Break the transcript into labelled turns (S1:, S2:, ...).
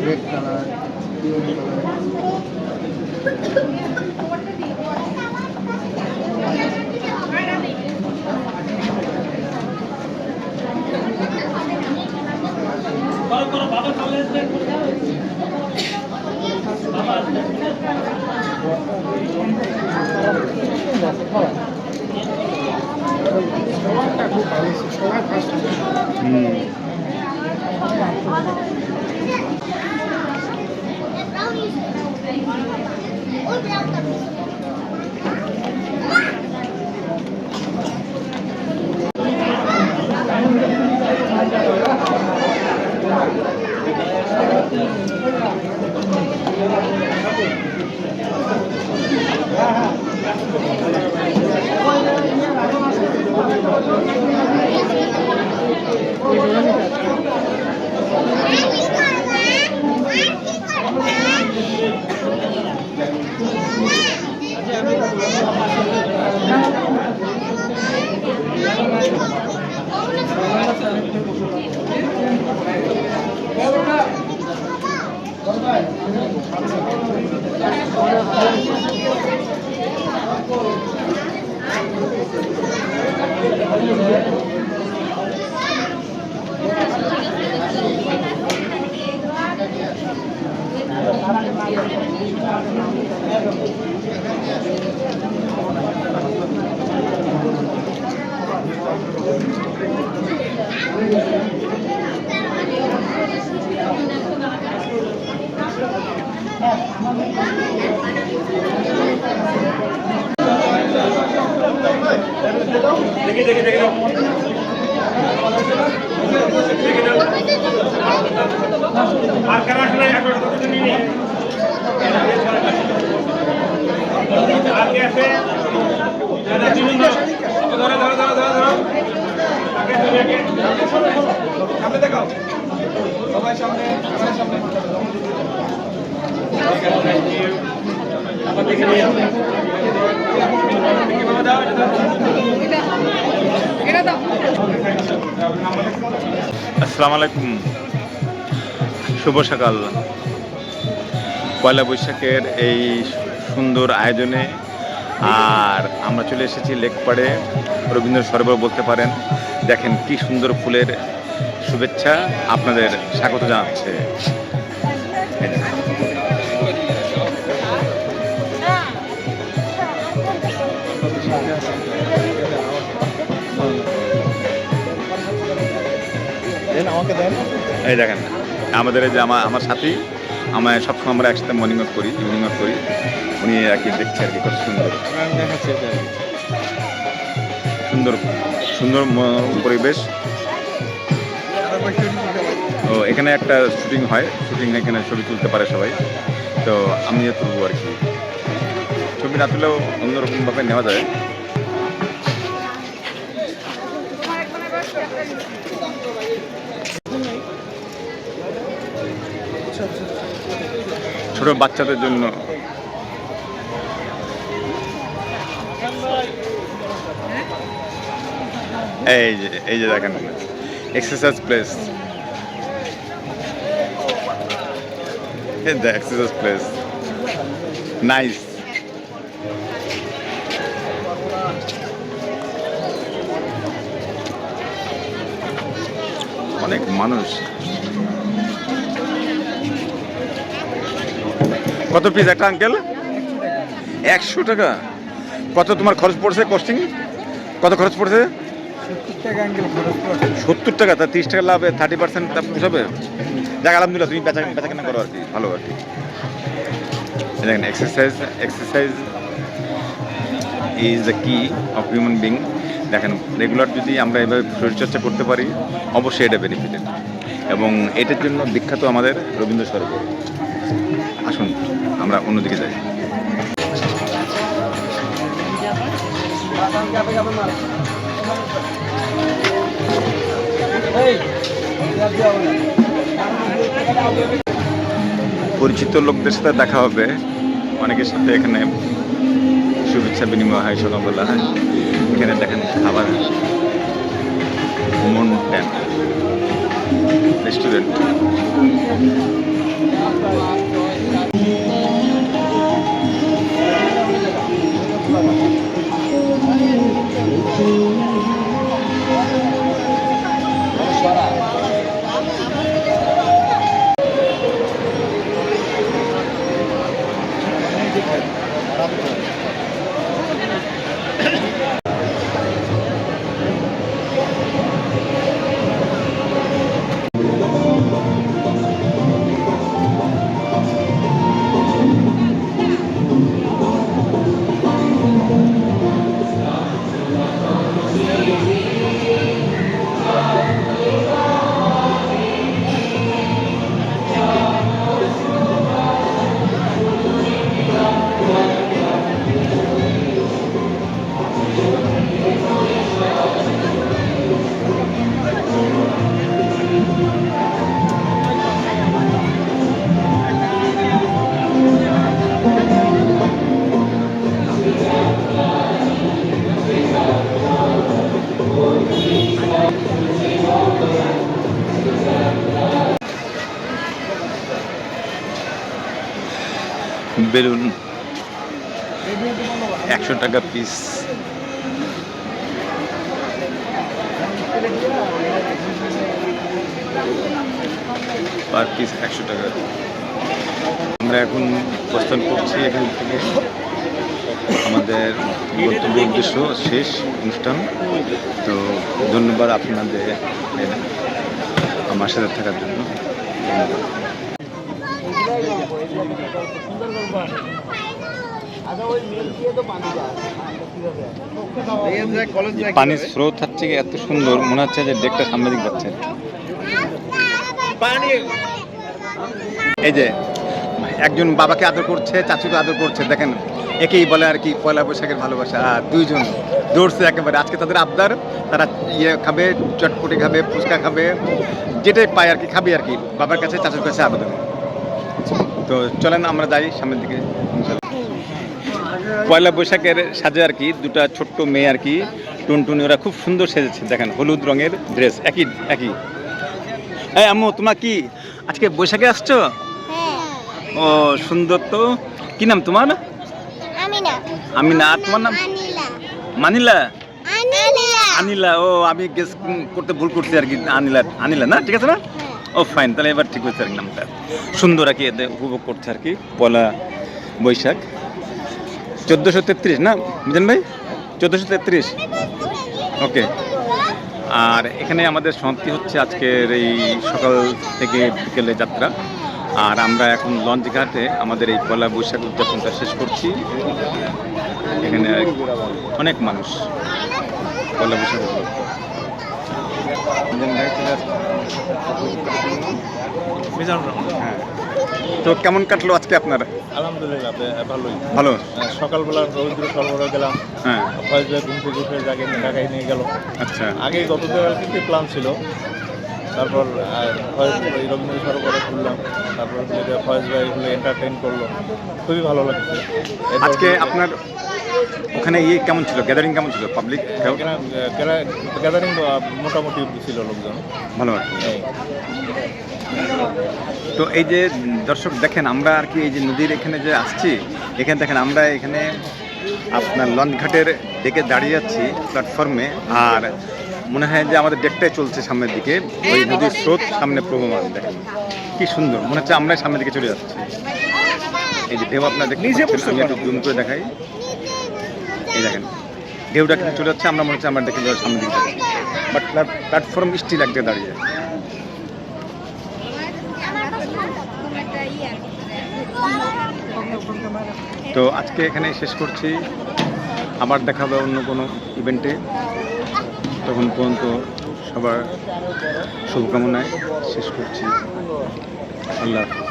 S1: Red colour, peony colour. খুব ভালো, সবাই ফার্স্ট।
S2: দেখি দেখি দেখি আর কারা আসলে আর কে আছে ধরো ধরো ধরো ধরো ধরো সামনে দেখাও সবাই সামনে সামনে
S3: আসসালামু আলাইকুম, শুভ সকাল। পয়লা বৈশাখের এই সুন্দর আয়োজনে আর আমরা চলে এসেছি লেকপাড়ে, রবীন্দ্র সরোবর বলতে পারেন। দেখেন কি সুন্দর ফুলের শুভেচ্ছা আপনাদের স্বাগত জানাচ্ছে। এই দেখেন আমাদের এই যে আমার সাথী, আমার সবসময় আমরা একসাথে মর্নিং ওয়াক করি, ইভিনিং ওয়াক করি। উনি আর কি দেখছে আর কি কত সুন্দর সুন্দর সুন্দর পরিবেশ। তো এখানে একটা শুটিং হয়, শুটিং এখানে ছবি তুলতে পারে সবাই। তো আমিও তুলবো আর কি। ছবি না তুলেও অন্যরকমভাবে নেওয়া যায়। ছোট বাচ্চাদের জন্য এই যে দেখেন exercise place, exercise place nice. অনেক মানুষ। কত পিস একটা আঙ্কেল? 100 টাকা। কত তোমার খরচ পড়ছে? কস্টিং কত খরচ পড়ছে? 70 টাকা। তা 30 টাকা লাভ, 30% পোষাবে? যাক আলহামদুলিল্লাহ, তুমি বেচা কেনা করো আর কি, ভালো আর কি। দেখেন এক্সারসাইজ ইজ দ্য কি অফ হিউম্যান বিং। দেখেন রেগুলার যদি আমরা এভাবে শরীরচর্চা করতে পারি অবশ্যই এটা বেনিফিটেড, এবং এটার জন্য বিখ্যাত আমাদের রবীন্দ্র সরোবর। আসুন আমরা অন্যদিকে যাই। পরিচিত লোকদের সাথে দেখা হবে, অনেকের সাথে এখানে শুভেচ্ছা বিনিময় হয় সকালবেলা। এখানে দেখেন খাবার, মাউন্টেন রেস্টুরেন্ট। বেলুন 100 টাকা পিস। পার পিস 100 টাকা। আমরা এখন প্রস্থান করছি এখান থেকে। আমাদের গন্তব্য উদ্দেশ্য শেষ অনুষ্ঠান। তো ধন্যবাদ আপনাদের আমার সাথে থাকার জন্য। পানির স্রোত হচ্ছে এত সুন্দর, মনে হচ্ছে যে ডেকটা সামনে দিকে যাচ্ছে। এই যে একজন বাবাকে আদর করছে, চাচুকে আদর করছে, দেখেন একেই বলে আর কি পয়লা বৈশাখের ভালোবাসা। আর দুইজন দৌড়ছে একেবারে। আজকে তাদের আবদার, তারা ইয়ে খাবে, চটপটি খাবে, ফুচকা খাবে, যেটাই পায় আর কি খাবে আর কি। বাবার কাছে চাচুর কাছে আবেদন। তো চলেন আমরা যাই সামনের দিকে। পয়লা বৈশাখের সাজে আর কি দুটা ছোট্ট মেয়ে আর কি টুনটুনি, ওরা খুব সুন্দর সেজেছে। দেখেন হলুদ রঙের ড্রেস, একই। এই আম্মু, তোমরা কি আজকে বৈশাখে আসছো? ও সুন্দর তো। কি নাম তোমার? আমিনা। আর তোমার নাম? মানিলা। আনিলা। ও আমি গেস করতে ভুল করছি আর কি। আনিলা না, ঠিক আছে না? ও ফাইন, তাহলে এবার ঠিক হয়েছে আর কি নামটা। সুন্দর আর কি এতে উপভোগ করছে আর কি পয়লা বৈশাখ। 1433 না মিজান ভাই? 1433। ওকে। আর এখানে আমাদের সমাপ্তি হচ্ছে আজকের এই সকাল থেকে বিকেলে যাত্রা। আর আমরা এখন লঞ্চ ঘাটে আমাদের এই পয়লা বৈশাখ উদযাপনটা শেষ করছি। এখানে অনেক মানুষ পয়লা বৈশাখ। হ্যাঁ, তো কেমন কাটলো আজকে আপনার?
S4: আলহামদুলিল্লাহ ভালোই।
S3: ভালো।
S4: সকালবেলা রবীন্দ্র সরবরাহ গেলাম।
S3: হ্যাঁ।
S4: ফয়েজ ভাই ঘুম থেকে উঠে ঢাকায় নিয়ে গেল।
S3: আচ্ছা।
S4: আগে গতকাল কিন্তু প্ল্যান ছিল। তারপর ফয়েজ ভাই রবীন্দ্র সরবরাহ করলাম। তারপর ফয়েজ ভাই এগুলো এন্টারটেইন করলো, খুবই ভালো লাগছে।
S3: আজকে আপনার ওখানে ইয়ে কেমন ছিল, গ্যাদারিং কেমন ছিল, পাবলিক
S4: গ্যাদারিং মোটামুটি ছিল লোকজন,
S3: ভালো আর কি। তো এই যে দর্শক দেখেন, আমরা আর কি এই যে নদীর এখানে যে আসছি, এখানে দেখেন আমরা এখানে আপনার লঞ্চ ঘাটের ডেকে দাঁড়িয়ে আছি প্ল্যাটফর্মে। আর মনে হয় যে আমাদের ডেকটাই চলছে সামনের দিকে, ওই নদীর স্রোত সামনে প্রবহমান। দেখেন কি সুন্দর, মনে হচ্ছে আমরাই সামনের দিকে চলে যাচ্ছি। এই যে ঢেউ আপনার দেখতে পাচ্ছেন, আমি একটু জুম করে দেখাই। এই দেখেন ঢেউটা কিন্তু চলে যাচ্ছে, আমরা মনে হচ্ছে আমরা দেখে সামনের দিকে যাচ্ছি। বাট প্ল্যাটফর্ম স্টিল একদিকে দাঁড়িয়ে। তো আজকে এখানে শেষ করছি, আবার দেখা হবে অন্য কোনো ইভেন্টে। তখন পর্যন্ত সবার শুভকামনায় শেষ করছি। আল্লাহ হাফেজ।